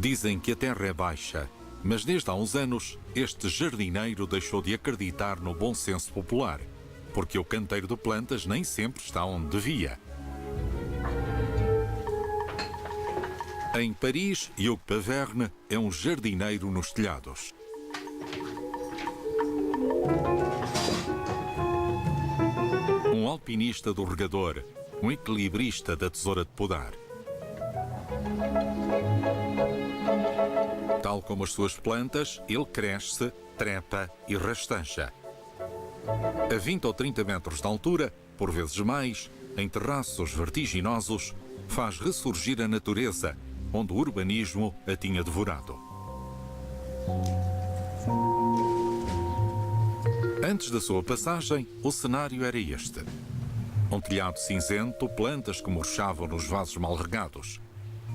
Dizem que a terra é baixa, mas desde há uns anos este jardineiro deixou de acreditar no bom senso popular, porque o canteiro de plantas nem sempre está onde devia. Em Paris, Hugues Paverne é um jardineiro nos telhados. Um alpinista do regador, um equilibrista da tesoura de podar. Tal como as suas plantas, ele cresce, trepa e rastancha. A 20 ou 30 metros de altura, por vezes mais, em terraços vertiginosos, faz ressurgir a natureza, onde o urbanismo a tinha devorado. Antes da sua passagem, o cenário era este. Um telhado cinzento, plantas que murchavam nos vasos mal regados.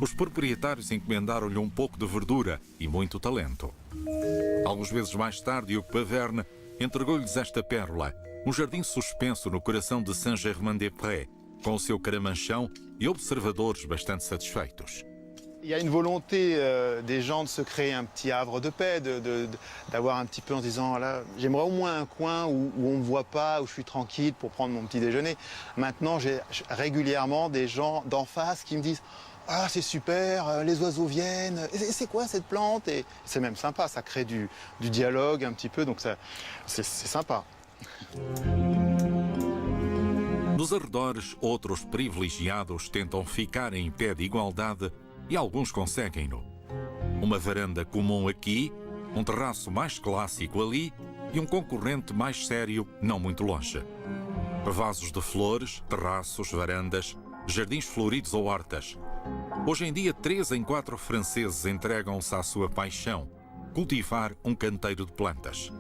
Os proprietários encomendaram-lhe um pouco de verdura e muito talento. Alguns meses mais tarde, Hugues Paverne entregou-lhes esta pérola, um jardim suspenso no coração de Saint-Germain-des-Prés, com o seu caramanchão e observadores bastante satisfeitos. Il y a une volonté des gens de se créer un petit havre de paix, d'avoir un petit peu en se disant, là, j'aimerais au moins un coin où on ne me voit pas, où je suis tranquille pour prendre mon petit déjeuner. Maintenant, j'ai régulièrement des gens d'en face qui me disent, ah, c'est super, les oiseaux viennent, c'est quoi cette plante? Et c'est même sympa, ça crée du dialogue un petit peu, donc c'est sympa. Nos arredores, outros privilegiados tentam ficar em pé de igualdade e alguns conseguem-no. Uma varanda comum aqui, um terraço mais clássico ali e um concorrente mais sério não muito longe. Vasos de flores, terraços, varandas, jardins floridos ou hortas. Hoje em dia, 3 em 4 franceses entregam-se à sua paixão, cultivar um canteiro de plantas.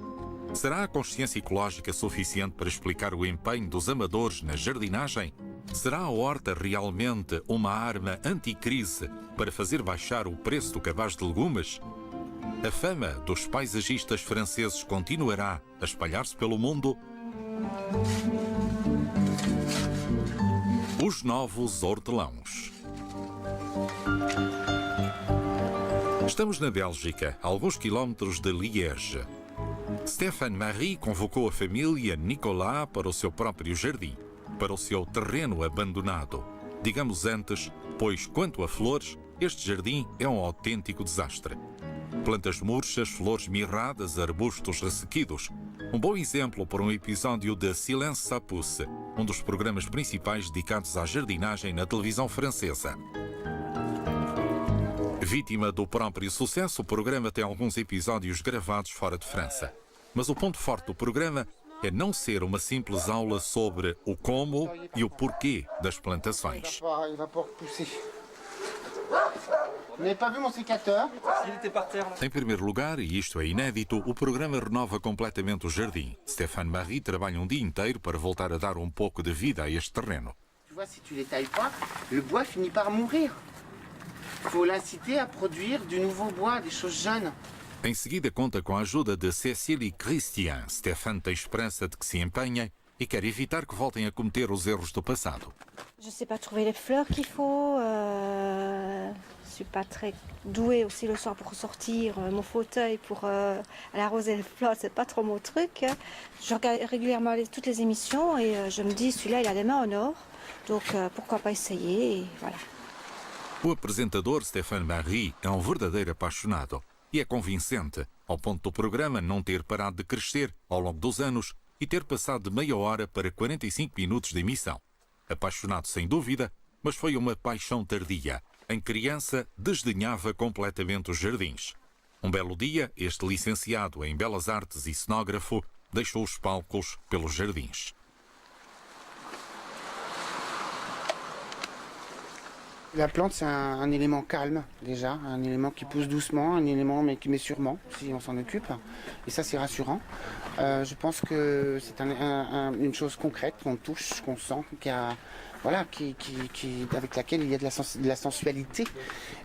Será a consciência ecológica suficiente para explicar o empenho dos amadores na jardinagem? Será a horta realmente uma arma anticrise para fazer baixar o preço do cabaz de legumes? A fama dos paisagistas franceses continuará a espalhar-se pelo mundo? Os novos hortelãos. Estamos na Bélgica, a alguns quilómetros de Liège. Stéphane Marie convocou a família Nicolas para o seu próprio jardim, para o seu terreno abandonado. Digamos antes, pois quanto a flores, este jardim é um autêntico desastre. Plantas murchas, flores mirradas, arbustos ressequidos. Um bom exemplo para um episódio de Silence ça pousse, um dos programas principais dedicados à jardinagem na televisão francesa. Vítima do próprio sucesso, o programa tem alguns episódios gravados fora de França. Mas o ponto forte do programa é não ser uma simples aula sobre o como e o porquê das plantações. Em primeiro lugar, e isto é inédito, o programa renova completamente o jardim. Stéphane Marie trabalha um dia inteiro para voltar a dar um pouco de vida a este terreno. Tu vois, si tu les tailles pas, le bois finit par mourir. Il faut l'inciter à produire du nouveau bois, des choses jeunes. Em seguida, conta com a ajuda de Cécile Christian. Stéphane tem esperança de que se empenhem e quer evitar que voltem a cometer os erros do passado. Je sais pas trouver les fleurs qu'il faut. Je suis pas très douée aussi le soir pour sortir mon fauteuil pour aller arroser les fleurs, c'est pas trop mon truc. Je regarde régulièrement toutes les émissions et je me dis celui-là il a des mains en or, donc pourquoi pas essayer et voilà. O apresentador Stéphane Marie é um verdadeiro apaixonado e é convincente, ao ponto do programa não ter parado de crescer ao longo dos anos e ter passado de meia hora para 45 minutos de emissão. Apaixonado sem dúvida, mas foi uma paixão tardia. Em criança, desdenhava completamente os jardins. Um belo dia, este licenciado em Belas Artes e cenógrafo deixou os palcos pelos jardins. La plante, c'est un élément calme, déjà, un élément qui pousse doucement, un élément mais qui met sûrement, si on s'en occupe. Et ça, c'est rassurant. Je pense que c'est une chose concrète, qu'on touche, qu'on sent, avec laquelle il y a de la sensualité.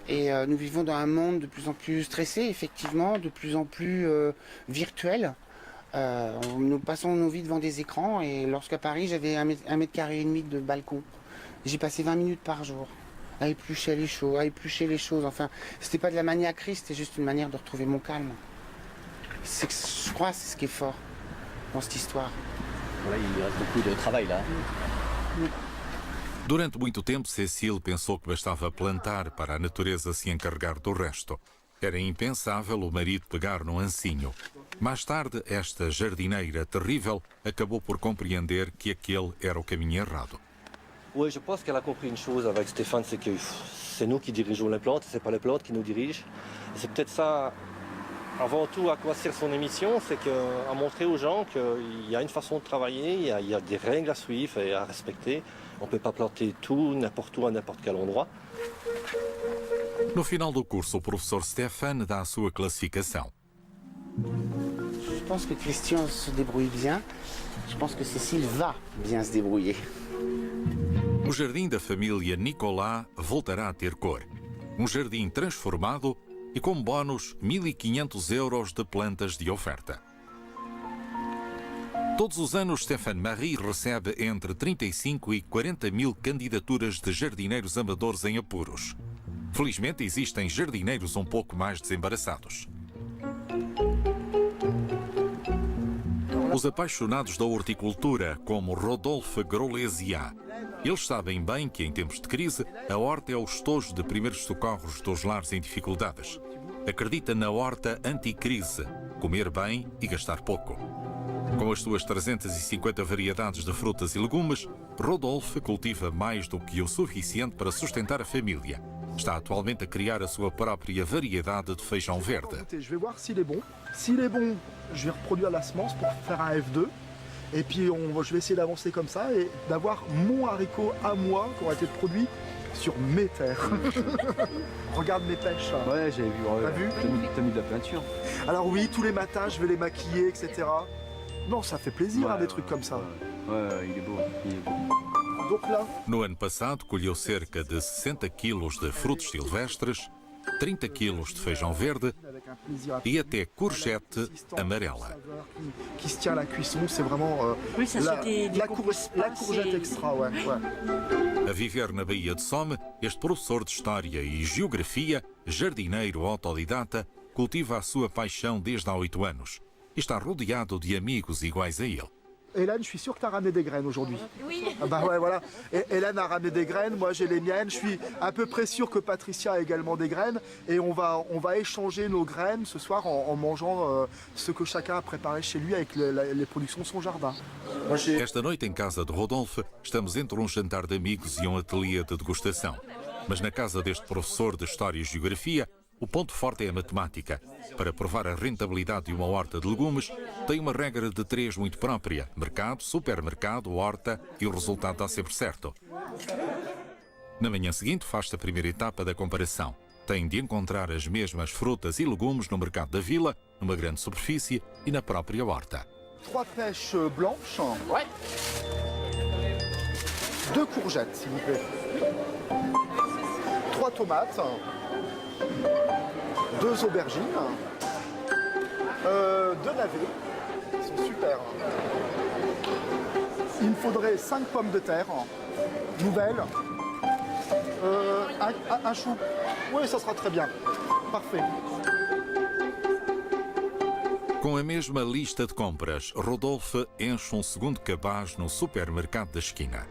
Et nous vivons dans un monde de plus en plus stressé, effectivement, de plus en plus virtuel. Nous passons nos vies devant des écrans et lorsqu'à Paris, j'avais 1,5 m² de balcon. J'ai passé 20 minutes par jour. à éplucher les choses. Enfin, c'était pas de la maniaquerie, c'était juste une manière de retrouver mon calme. Je crois que c'est ce qui est fort dans cette histoire. Là, il reste beaucoup de travail là. Durante muito tempo, Cécile pensou que bastava plantar para a natureza se encarregar do resto. Era impensável o marido pegar num ancinho. Mais tarde, esta jardineira terrível acabou por compreender que aquele era o caminho errado. Oui, je pense qu'elle a compris une chose avec Stéphane, c'est que c'est nous qui dirigeons les plantes, c'est pas les plantes qui nous dirigent. Et c'est peut-être ça, avant tout, à quoi sert son émission, c'est à montrer aux gens qu'il y a une façon de travailler, il y a des règles à suivre et à respecter. On ne peut pas planter tout, n'importe où, à n'importe quel endroit. No final do curso, o professor Stéphane dá a sua classificação. Je pense que Christian se débrouille bien. Je pense que Cécile va bien se débrouiller. O jardim da família Nicolas voltará a ter cor. Um jardim transformado e com bónus 1.500 euros de plantas de oferta. Todos os anos, Stéphane Marie recebe entre 35 e 40 mil candidaturas de jardineiros amadores em apuros. Felizmente, existem jardineiros um pouco mais desembaraçados. Os apaixonados da horticultura, como Rodolphe Grolesiat, eles sabem bem que, em tempos de crise, a horta é o estojo de primeiros socorros dos lares em dificuldades. Acredita na horta anticrise, comer bem e gastar pouco. Com as suas 350 variedades de frutas e legumes, Rodolphe cultiva mais do que o suficiente para sustentar a família. Está atualmente a criar a sua própria variedade de feijão verde. Je vais voir s'il est bon. S'il est bon, je vais reproduire la semence pour faire un F2. Et puis je vais essayer d'avancer comme ça et d'avoir mon haricot à moi qui aura été produit sur mes terres. Regarde mes pêches. Ouais, j'avais vu. T'as vu? T'as mis de la peinture. Alors oui, tous les matins, je vais les maquiller, etc. Non, ça fait plaisir, Ouais, des trucs comme ça. Ouais, il est beau. Il est beau. Donc là, No ano passado, colheu cerca de 60 quilos de frutos silvestres, 30 quilos de feijão verde avec un plaisir e até courgette amarela. qui se tient à la cuisson, c'est vraiment Oui, ça c'était la courgette extra, ouais. A viver na Baía de Somme, este professor de História e Geografia, jardineiro autodidata, cultiva a sua paixão desde há 8 anos e está rodeado de amigos iguais a ele. Hélène, je suis sûr que tu as ramené des graines aujourd'hui. Oui. Ah bah ouais, voilà. Et Hélène a ramené des graines, moi j'ai les miennes. Je suis à peu près sûr que Patricia a également des graines. Et on va échanger nos graines ce soir en mangeant ce que chacun a préparé chez lui avec les productions de son jardin. Esta noite, em casa de Rodolphe, estamos entre um jantar de amigos e um ateliê de degustação. Mas na casa deste professor de História e Geografia, o ponto forte é a matemática. Para provar a rentabilidade de uma horta de legumes, tem uma regra de 3 muito própria: mercado, supermercado, horta, e o resultado dá sempre certo. Na manhã seguinte, faz-se a primeira etapa da comparação. Tem de encontrar as mesmas frutas e legumes no mercado da vila, numa grande superfície e na própria horta. 3 pêches blanches. Ouais. 2 courgettes, s'il vous plaît. 3 tomates. 2 aubergines. 2 navets. Ils sont super. Il me faudrait 5 pommes de terre nouvelles. Un chou. Oui, ça sera très bien. Parfait. Com a mesma lista de compras, Rodolphe enche um segundo cabaz no supermercado da esquina.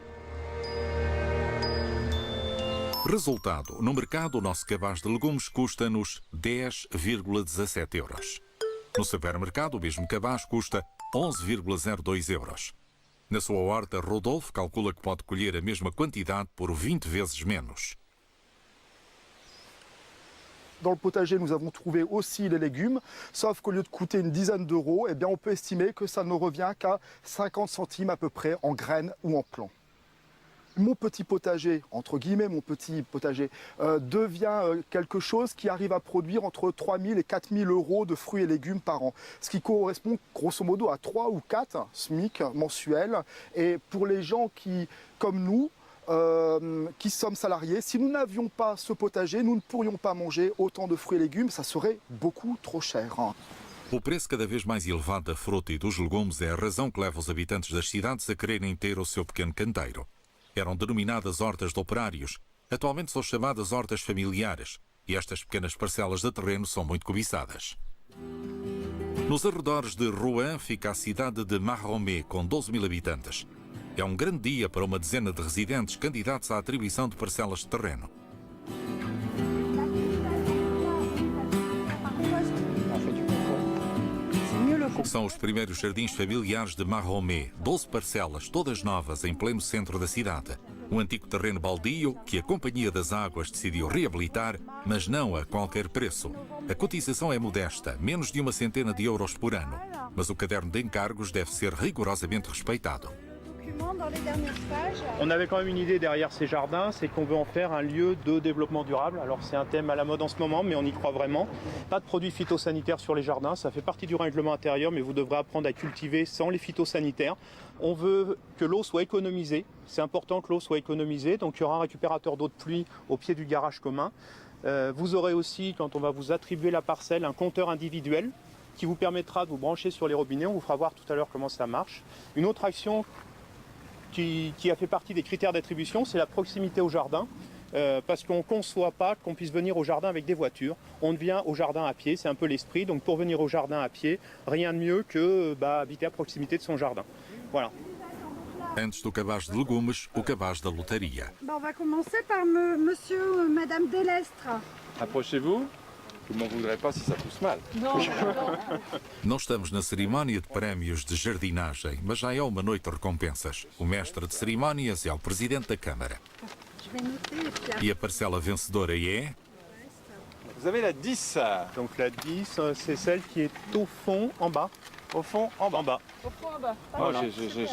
Resultado: no mercado, o nosso cabaz de legumes custa-nos 10,17 euros. No supermercado, o mesmo cabaz custa 11,02 euros. Na sua horta, Rodolphe calcula que pode colher a mesma quantidade por 20 vezes menos. Dans le potager, nous avons trouvé aussi les légumes, sauf qu'au lieu de coûter une dizaine d'euros, eh bien, on peut estimer que ça ne revient qu'à 50 centimes à peu près en graines ou en plants. Mon petit potager, entre guillemets mon petit potager, devient quelque chose qui arrive à produire entre 3 000 et 4 000 euros de fruits et légumes par an. Ce qui correspond grosso modo à 3 ou 4 SMIC mensuels. Et pour les gens qui, comme nous, qui sommes salariés, si nous n'avions pas ce potager, nous ne pourrions pas manger autant de fruits et légumes, ça serait beaucoup trop cher. O preço cada vez mais elevado da fruta e dos legumes é a razão que leva os habitantes das cidades a quererem ter o seu pequeno canteiro. Eram denominadas hortas de operários Atualmente são chamadas hortas familiares e estas pequenas parcelas de terreno são muito cobiçadas. Nos arredores de Rouen fica a cidade de Marromé, com 12 mil habitantes. É um grande dia para uma dezena de residentes candidatos à atribuição de parcelas de terreno. São os primeiros jardins familiares de Marromé, 12 parcelas, todas novas, em pleno centro da cidade. Um antigo terreno baldio que a Companhia das Águas decidiu reabilitar, mas não a qualquer preço. A cotização é modesta, menos de 100 euros por ano. Mas o caderno de encargos deve ser rigorosamente respeitado. On avait quand même une idée derrière ces jardins, c'est qu'on veut en faire un lieu de développement durable. Alors c'est un thème à la mode en ce moment, mais on y croit vraiment. Pas de produits phytosanitaires sur les jardins, ça fait partie du règlement intérieur, mais vous devrez apprendre à cultiver sans les phytosanitaires. On veut que l'eau soit économisée, c'est important que l'eau soit économisée, donc il y aura un récupérateur d'eau de pluie au pied du garage commun. Vous aurez aussi, quand on va vous attribuer la parcelle, un compteur individuel qui vous permettra de vous brancher sur les robinets. On vous fera voir tout à l'heure comment ça marche. Une autre action qui a fait partie des critères d'attribution, c'est la proximité au jardin, parce qu'on ne conçoit pas qu'on puisse venir au jardin avec des voitures. On vient au jardin à pied, c'est un peu l'esprit. Donc pour venir au jardin à pied, rien de mieux que habiter à proximité de son jardin. Voilà. Antes do cabaz de legumes, o cabaz da lotaria. On va commencer par monsieur ou madame Delestre. Approchez-vous. Je ne m'en voudrais pas si ça pousse mal. Não estamos na cerimónia de prémios de jardinagem, mas já é uma noite de recompensas. O mestre de cerimónias é o presidente da Câmara. E a parcela vencedora é... Vous avez la 10. Donc la 10, c'est celle qui est au fond, en bas. Au fond, en bas. Au fond en bas. Oh,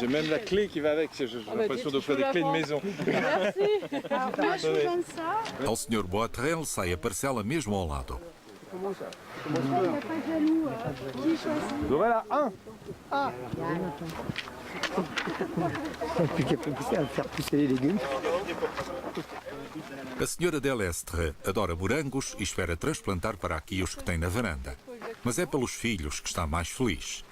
j'ai même la clé qui va avec. J'ai l'impression d'offrir des clés de maison. Merci. Alors, moi, je vous donne ça. Ao Sr. Boitrel sai a parcela mesmo ao lado. Il n'y a pas de jaloux. Qui choisit? Voilà, 1. Faire pousser les légumes. A senhora Delestre adora morangos e espera transplantar para aqui os que tem na varanda. Mas é pelos filhos que está mais feliz.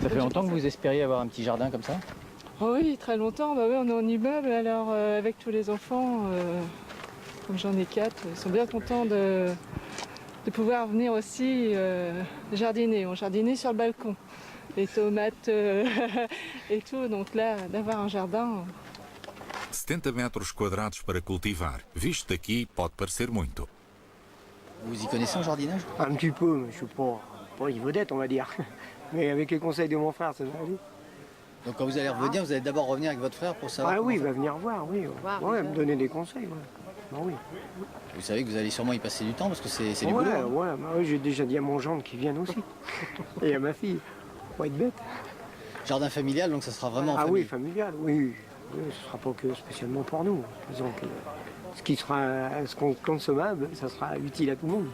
Ça fait longtemps que vous espériez avoir un petit jardin comme ça? Oh oui, très longtemps. Bah oui, on est en immeuble, alors avec tous les enfants, comme j'en ai 4, ils sont bien contents de pouvoir venir aussi jardiner. On jardinait sur le balcon, les tomates et tout, donc là, d'avoir un jardin... 70 metros quadrados para cultivar. Visto daqui, pode parecer muito. Vous y connaissez en jardinage? Un petit peu, mais je suis pas une vedette, on va dire. Mais avec les conseils de mon frère, ça va aller. Donc quand vous allez revenir, vous allez d'abord revenir avec votre frère pour savoir... Ah oui, il va venir voir, oui. Ouais, me donner des conseils, ouais. Bah oui. Vous savez que vous allez sûrement y passer du temps parce que c'est du boulot. Ouais, bah oui, j'ai déjà dit à mon gendre qu'ils viennent aussi. Et à ma fille. Faut être bête. Jardin familial, donc ça sera vraiment en famille. Oui, familial, oui. Oui, ce ne sera pas que spécialement pour nous. Disons que ce qu'on consommable, ça sera utile à tout le monde.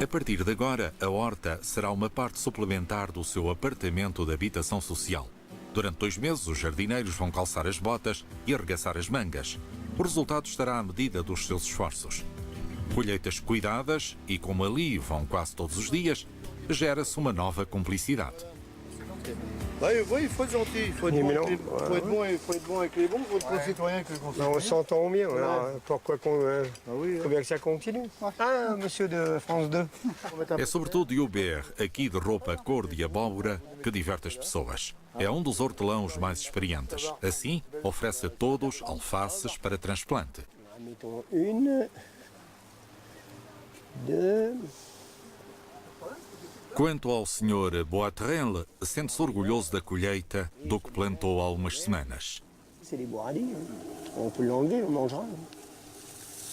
A partir de agora, a horta será uma parte suplementar do seu apartamento de habitação social. Durante 2 meses, os jardineiros vão calçar as botas e arregaçar as mangas. O resultado estará à medida dos seus esforços. Colheitas cuidadas e, como ali vão quase todos os dias, gera-se uma nova cumplicidade. Oui, il faut être gentil, il faut être bon avec les bons, il faut être concitoyen avec les concitoyens. On s'entend bien, alors pourquoi qu'on... faut bien que ça continue. Ah, monsieur de France 2. É sobretudo Hubert, aqui de roupa cor de abóbora, que diverte as pessoas. É um dos hortelãos mais experientes. Assim, oferece a todos alfaces para transplante. Mettons 1, 2... Quanto ao Sr. Boitrel, sente-se orgulhoso da colheita do que plantou há umas semanas. C'est des bourradiers, on peut l'enlever, on mangera.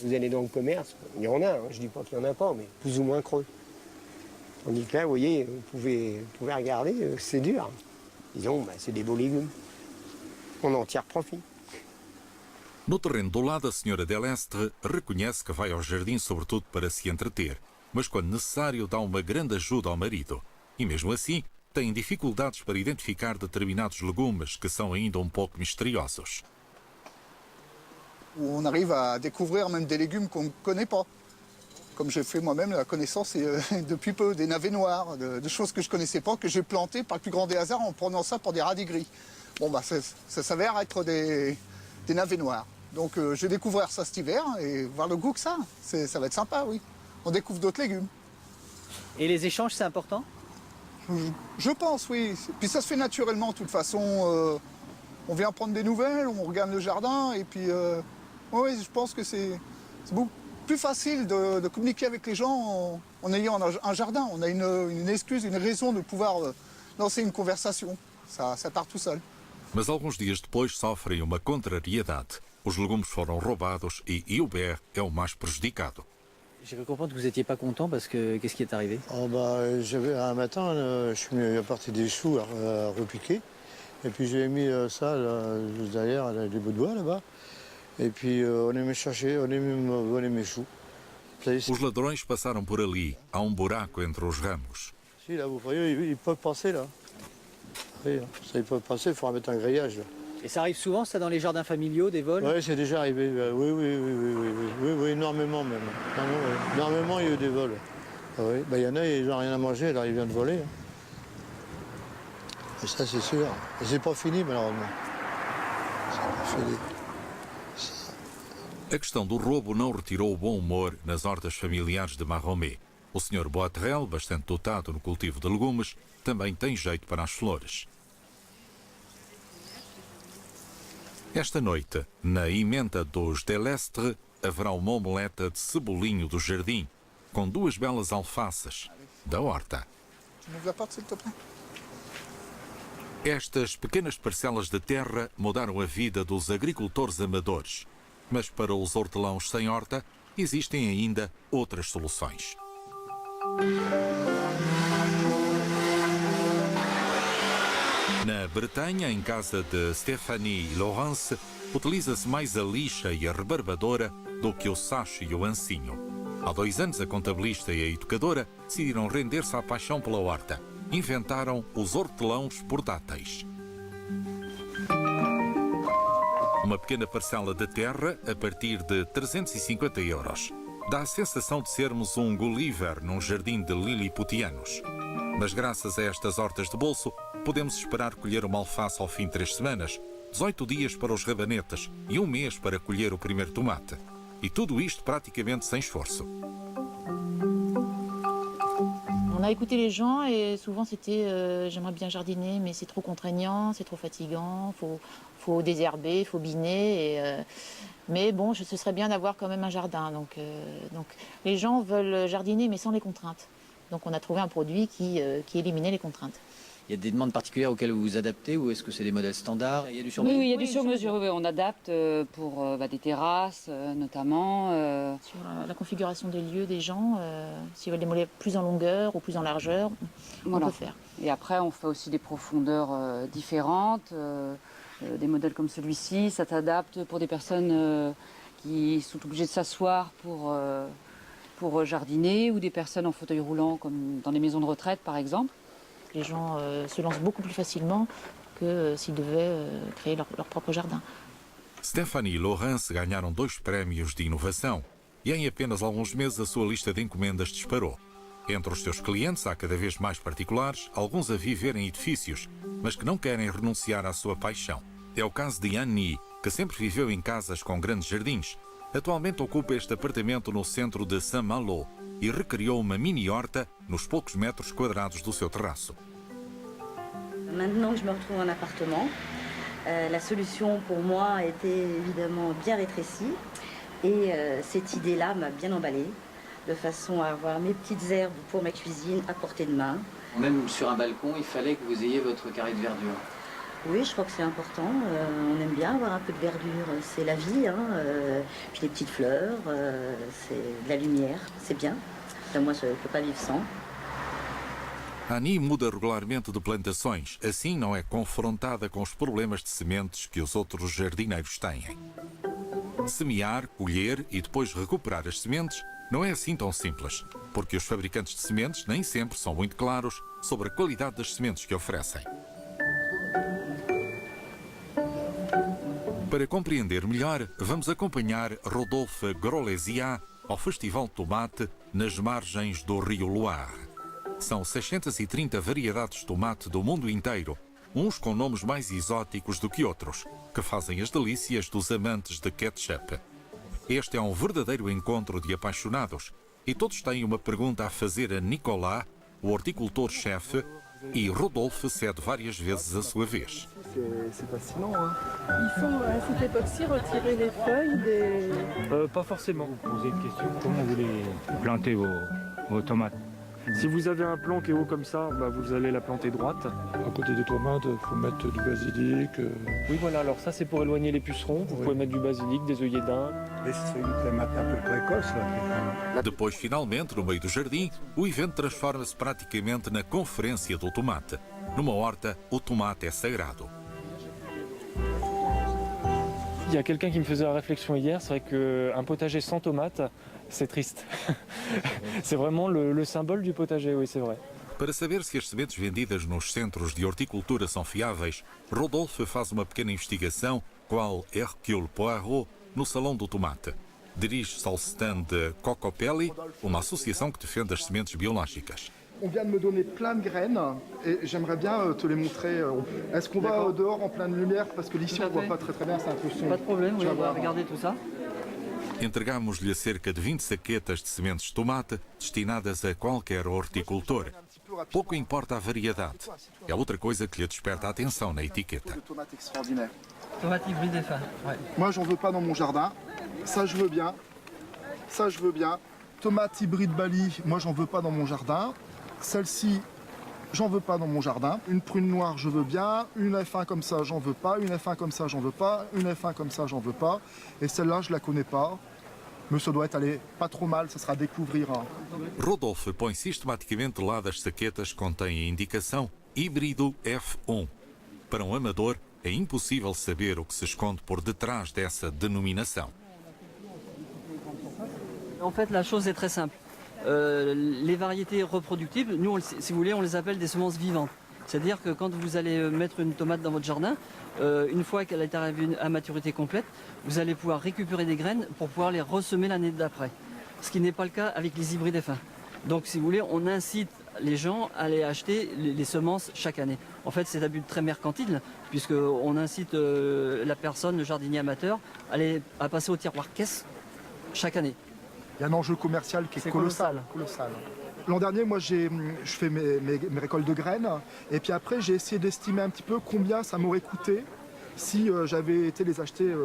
Vous allez dans le commerce, il y en a, je ne dis pas qu'il n'y en a pas, mais plus ou moins creux. Tandis que là, vous voyez, vous pouvez regarder, c'est dur. Disons, c'est des beaux légumes. On en tire profit. No terreno do lado, a Sra. Delestre reconhece que vai ao jardim sobretudo para se entreter, mas quando necessário dá uma grande ajuda ao marido. E mesmo assim, tem dificuldades para identificar determinados legumes que são ainda um pouco misteriosos. On arrive à découvrir même des légumes qu'on ne connaît pas. Comme j'ai fait moi-même la connaissance depuis peu, des navets noirs, de choses que je ne connaissais pas, que j'ai plantées par le plus grand des hasards en prenant ça pour des radis gris. bon, bah, ça s'avère être des navets noirs. Donc je vais découvrir ça cet hiver et voir le goût que ça. Ça va être sympa, oui. On découvre d'autres légumes. Et les échanges, c'est important? Je pense, oui. Puis ça se fait naturellement, de toute façon. On vient prendre des nouvelles, on regarde le jardin, et puis oui, je pense que c'est beaucoup plus facile de communiquer avec les gens en ayant un jardin. On a une excuse, une raison de pouvoir lancer une conversation. Ça part tout seul. Mas alguns dias depois sofrem uma contrariedade. Os legumes foram roubados e Hubert é o mais prejudicado. J'ai cru comprendre que vous n'étiez pas content parce que qu'est-ce qui est arrivé? J'avais un matin, je suis apporté des choux à repiquer. Et puis j'ai mis ça là, juste derrière, là, des bouts de bois là-bas. Et puis on est venu chercher, on est venu voler mes choux. Os ladrões passaram por ali. Há buraco entre os ramos. Si, là, vous voyez, ils peuvent passer là. Oui, ça, ils peuvent passer, il faudra mettre un grillage là. Et ça arrive souvent, ça, dans les jardins familiaux, des vols? Oui, c'est déjà arrivé. Oui, énormément même. Énormément, il y a eu des vols. Oui, il y en a, ils n'ont rien à manger, alors ils viennent voler. Et ça, c'est sûr. Et c'est pas fini, malheureusement. C'est pas fini. A questão do roubo não retirou o bom humor nas hortas familiares de Mahomet. O Sr. Boitrel, bastante dotado no cultivo de legumes, também tem jeito para as flores. Esta noite, na emenda dos Delestre, haverá uma omeleta de cebolinho do jardim, com 2 belas alfaces da horta. Estas pequenas parcelas de terra mudaram a vida dos agricultores amadores. Mas para os hortelãos sem horta, existem ainda outras soluções. Na Bretanha, em casa de Stéphanie Laurence, utiliza-se mais a lixa e a rebarbadora do que o sacho e o ancinho. Há 2 anos, a contabilista e a educadora decidiram render-se à paixão pela horta. Inventaram os hortelãos portáteis. Uma pequena parcela de terra a partir de 350 €. Dá a sensação de sermos um Gulliver num jardim de liliputianos. Mas graças a estas hortas de bolso, podemos esperar colher uma alface ao fim de 3 semanas, 18 dias para os rabanetes e 1 mês para colher o primeiro tomate. E tudo isto praticamente sem esforço. On a écouté les gens et souvent c'était j'aimerais bien jardiner mais c'est trop contraignant, c'est trop fatigant, faut désherber, faut biner. Mais bon, ce serait bien d'avoir quand même un jardin. Donc les gens veulent jardiner mais sans les contraintes. Donc on a trouvé un produit qui éliminait les contraintes. Il y a des demandes particulières auxquelles vous vous adaptez ou est-ce que c'est des modèles standards? Il y a du sur-mesure? Oui, il y a du sur-mesure. Oui, on adapte pour des terrasses notamment. Sur la configuration des lieux des gens, s'ils veulent des modèles plus en longueur ou plus en largeur, on peut faire. Et après, on fait aussi des profondeurs différentes. Des modèles comme celui-ci, ça s'adapte pour des personnes qui sont obligées de s'asseoir pour jardiner ou des personnes en fauteuil roulant comme dans les maisons de retraite par exemple. Les gens se lancent beaucoup plus facilement que s'ils devaient créer leur propre jardin. Stéphanie e Laurence ganharam 2 prémios de inovação e em apenas alguns meses a sua lista de encomendas disparou. Entre os seus clientes há cada vez mais particulares, alguns a viver em edifícios, mas que não querem renunciar à sua paixão. É o caso de Annie, que sempre viveu em casas com grandes jardins. Atualmente ocupa este apartamento no centro de Saint-Malo e recriou uma mini-horta nos poucos metros quadrados do seu terraço. Maintenant que je me retrouve en appartement, la solution pour moi était évidemment bien rétrécie et cette idée-là m'a bien emballée, de façon à avoir mes petites herbes pour ma cuisine à portée de main. Même sur un balcon, il fallait que vous ayez votre carré de verdure. Oui, je crois que c'est important. On aime bien avoir un peu de verdure. C'est la vie, puis les petites fleurs, c'est de la lumière, c'est bien. Enfin, moi, je ne peux pas vivre sans. Annie muda regularmente de plantações, assim não é confrontada com os problemas de sementes que os outros jardineiros têm. Semear, colher e depois recuperar as sementes não é assim tão simples, porque os fabricantes de sementes nem sempre são muito claros sobre a qualidade das sementes que oferecem. Para compreender melhor, vamos acompanhar Rodolphe Grolesiat ao Festival de Tomate nas margens do Rio Loire. São 630 variedades de tomate do mundo inteiro uns com nomes mais exóticos do que outros, que fazem as delícias dos amantes de ketchup. Este é um verdadeiro encontro de apaixonados e todos têm uma pergunta a fazer a Nicolas, o horticultor-chefe, e Rodolphe cede várias vezes a sua vez. C'est fascinant, hein? Il faut, à cette époque-ci, retirer les feuilles des... Pas forcément. Vous posez une question, comment vous voulez planter vos tomates? Si vous avez un plant qui est haut comme ça, vous allez la planter droite. À côté des tomates, il faut mettre du basilic. Oui, voilà, alors ça c'est pour éloigner les pucerons. Vous pouvez mettre du basilic, des œillets d'Inde. C'est une tomate un peu précoce, là. Depois, finalmente, no meio do jardim, o evento transforma-se praticamente na Conferência do Tomate. Numa horta, o tomate é sagrado. Il y a quelqu'un qui me faisait la réflexion hier, c'est vrai qu'un potager sans tomates, c'est triste. C'est vraiment le symbole du potager, oui, c'est vrai. Para saber se as sementes vendidas nos centros de horticultura são fiáveis, Rodolphe faz uma pequena investigação, qual Hercule Poirot, no Salão do Tomate. Dirige-se ao stand de Cocopelli, uma associação que defende as sementes biológicas. On vient de me donner plein de graines et j'aimerais bien te les montrer. Est-ce qu'on va dehors en pleine lumière? Parce que d'ici on ne voit pas très bien, c'est un peu sombre. Pas de problème, oui, on va regarder tout ça. Entregamos-lhe cerca de 20 saquetas de sementes de tomate destinadas a qualquer horticultor. Pouco importa a variedade. É outra coisa que lhe desperta a atenção na etiqueta. Tomate extraordinaire. Tomate hybride et fin. Ouais. Moi, j'en veux pas dans mon jardin. Ça, je veux bien. Ça, je veux bien. Tomate hybride Bali, moi, j'en veux pas dans mon jardin. Celle-ci, j'en veux pas dans mon jardin. Une prune noire, je veux bien. Une F1 comme ça, j'en veux pas. Une F1 comme ça, j'en veux pas. Une F1 comme ça, j'en veux pas. Et celle-là, je la connais pas. Mais ça doit être, allez, pas trop mal, ça sera à découvrir. Hein. Rodolphe põe sistematicamente de lado as saquetas que contêm a indicação híbrido F1. Para um amador, é impossível saber o que se esconde por detrás dessa denominação. En fait, la chose est très simple. Les variétés reproductibles, nous, si vous voulez, on les appelle des semences vivantes. C'est-à-dire que quand vous allez mettre une tomate dans votre jardin, une fois qu'elle est arrivée à maturité complète, vous allez pouvoir récupérer des graines pour pouvoir les ressemer l'année d'après. Ce qui n'est pas le cas avec les hybrides F1. Donc, si vous voulez, on incite les gens à aller acheter les semences chaque année. En fait, c'est un but très mercantile, puisqu'on incite la personne, le jardinier amateur, à passer au tiroir caisse chaque année. Il y a un enjeu commercial qui est colossal. L'an dernier, moi, je fais mes récoltes de graines. Et puis après, j'ai essayé d'estimer un petit peu combien ça m'aurait coûté si j'avais été les acheter.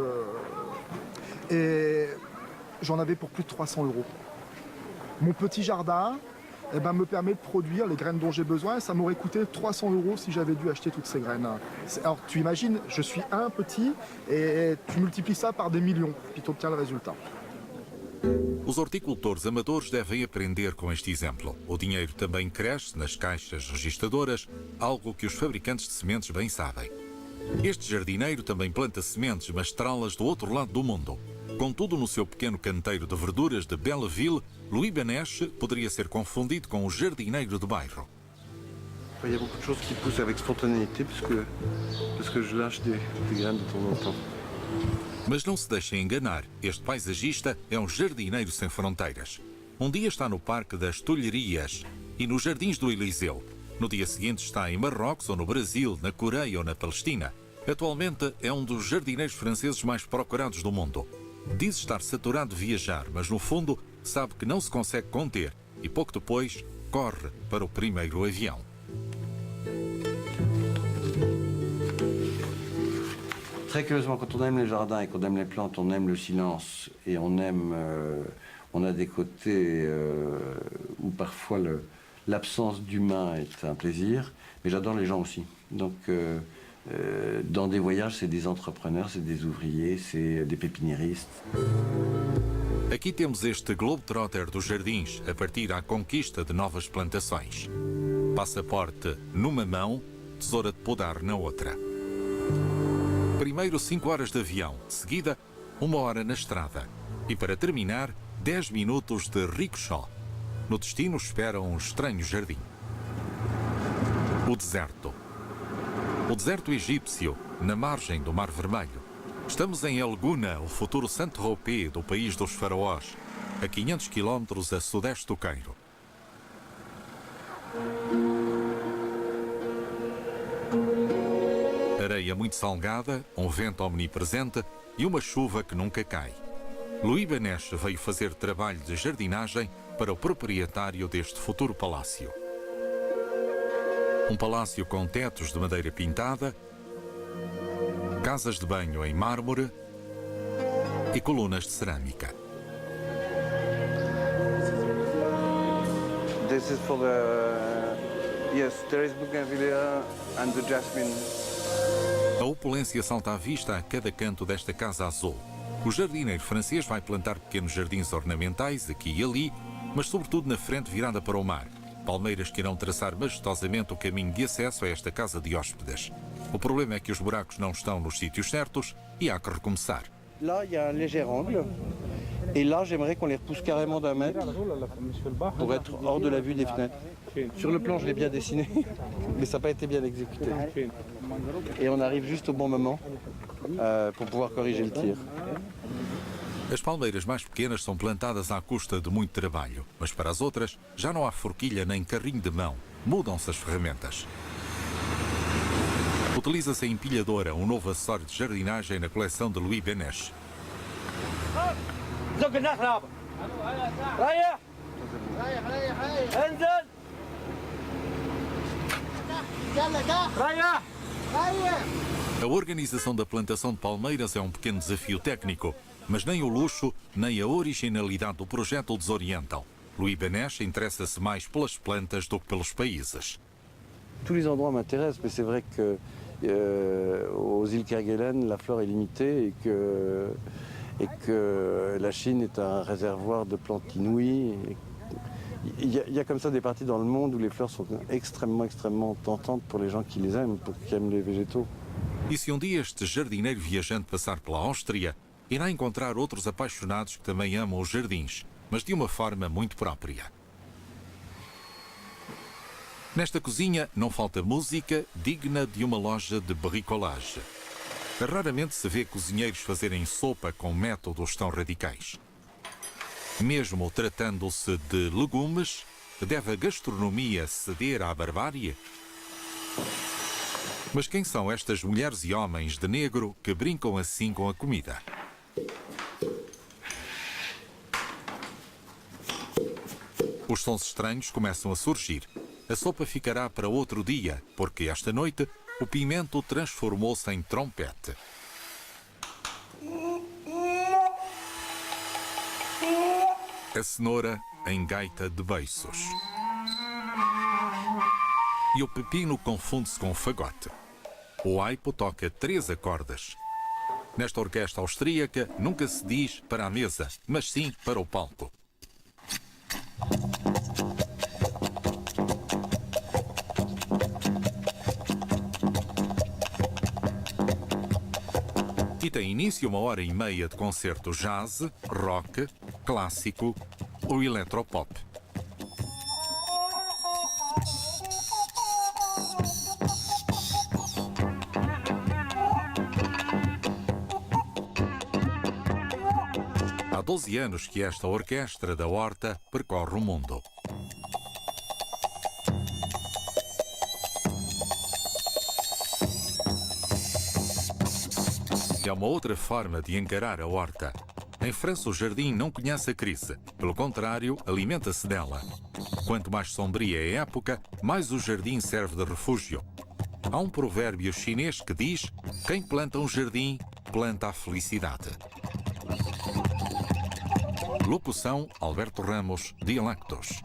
Et j'en avais pour plus de 300 €. Mon petit jardin me permet de produire les graines dont j'ai besoin. Ça m'aurait coûté 300 € si j'avais dû acheter toutes ces graines. Alors, tu imagines, je suis un petit et tu multiplies ça par des millions, puis tu obtiens le résultat. Os horticultores amadores devem aprender com este exemplo. O dinheiro também cresce nas caixas registadoras, algo que os fabricantes de sementes bem sabem. Este jardineiro também planta sementes, mas trá-las do outro lado do mundo. Contudo, no seu pequeno canteiro de verduras de Belleville, Louis Beneche poderia ser confundido com o jardineiro de bairro. Il y a beaucoup de choses qui poussent avec spontanéité parce que je lâche des graines de temps en temps. Mas não se deixem enganar, este paisagista é um jardineiro sem fronteiras. Um dia está no Parque das Tulherias e nos Jardins do Eliseu. No dia seguinte está em Marrocos ou no Brasil, na Coreia ou na Palestina. Atualmente é um dos jardineiros franceses mais procurados do mundo. Diz estar saturado de viajar, mas no fundo sabe que não se consegue conter e pouco depois corre para o primeiro avião. Très curieusement, quand on aime les jardins et qu'on aime les plantes, on aime le silence et on a des côtés où parfois l'absence d'humain est un plaisir, mais j'adore les gens aussi. Donc, dans des voyages, c'est des entrepreneurs, c'est des ouvriers, c'est des pépiniéristes. Aqui temos este globetrotter dos jardins a partir à conquista de novas plantações. Passaporte numa mão, tesoura de podar na outra. Primeiro 5 horas de avião, de seguida 1 hora na estrada. E para terminar, 10 minutos de rickshaw. No destino espera um estranho jardim. O deserto. O deserto egípcio, na margem do Mar Vermelho. Estamos em El Gouna, o futuro Saint-Tropez do país dos faraós, a 500 km a sudeste do Cairo. areia muito salgada, um vento omnipresente e uma chuva que nunca cai. Louis Benech veio fazer trabalho de jardinagem para o proprietário deste futuro palácio. Um palácio com tetos de madeira pintada, casas de banho em mármore e colunas de cerâmica. This is for the... Yes, there is bougainvillea and the jasmine. A opulência salta à vista a cada canto desta casa azul. O jardineiro francês vai plantar pequenos jardins ornamentais aqui e ali, mas sobretudo na frente virada para o mar. Palmeiras que irão traçar majestosamente o caminho de acesso a esta casa de hóspedes. O problema é que os buracos não estão nos sítios certos e há que recomeçar. Là, il y a un léger angle. Et là, j'aimerais qu'on les repousse carrément d'1 mètre pour être hors de la vue des fenêtres. Sur le plan, je l'ai bien dessiné, mais ça n'a pas été bien exécuté. Et on arrive juste au bon moment pour pouvoir corriger le tir. As palmeiras mais pequenas são plantadas à custa de muito trabalho, mas para as outras já não há forquilha nem carrinho de mão. Mudam-se as ferramentas. Utiliza-se a empilhadora, um novo acessório de jardinagem na coleção de Louis Benech. A organização da plantação de palmeiras é um pequeno desafio técnico, mas nem o luxo nem a originalidade do projeto o desorientam. Louis Benech interessa-se mais pelas plantas do que pelos países. Tous les endroits m'intéressent, mais c'est vrai que aux îles Kerguelen, la flore est limitée et que la Chine est un réservoir de plantes inouïes. Il y a comme ça des parties dans le monde où les fleurs sont extrêmement tentantes pour les gens qui les aiment, pour qui aiment les végétaux. E se um dia este jardineiro viajante passar pela Áustria, irá encontrar outros apaixonados que também amam os jardins, mas de uma forma muito própria. Nesta cozinha não falta música digna de uma loja de bricolage. Raramente se vê cozinheiros fazerem sopa com métodos tão radicais. Mesmo tratando-se de legumes, deve a gastronomia ceder à barbárie? Mas quem são estas mulheres e homens de negro que brincam assim com a comida? Os sons estranhos começam a surgir. A sopa ficará para outro dia, porque esta noite o pimento transformou-se em trompete. A cenoura em gaita de beiços. E o pepino confunde-se com o fagote. O aipo toca 3 acordes. Nesta orquestra austríaca nunca se diz para a mesa, mas sim para o palco. E tem início 1h30 de concerto jazz, rock, clássico ou eletropop. Há 12 anos que esta orquestra da Horta percorre o mundo. É uma outra forma de encarar a horta. Em França, o jardim não conhece a crise. Pelo contrário, alimenta-se dela. Quanto mais sombria é a época, mais o jardim serve de refúgio. Há um provérbio chinês que diz: quem planta um jardim, planta a felicidade. Locução: Alberto Ramos, Dialectos.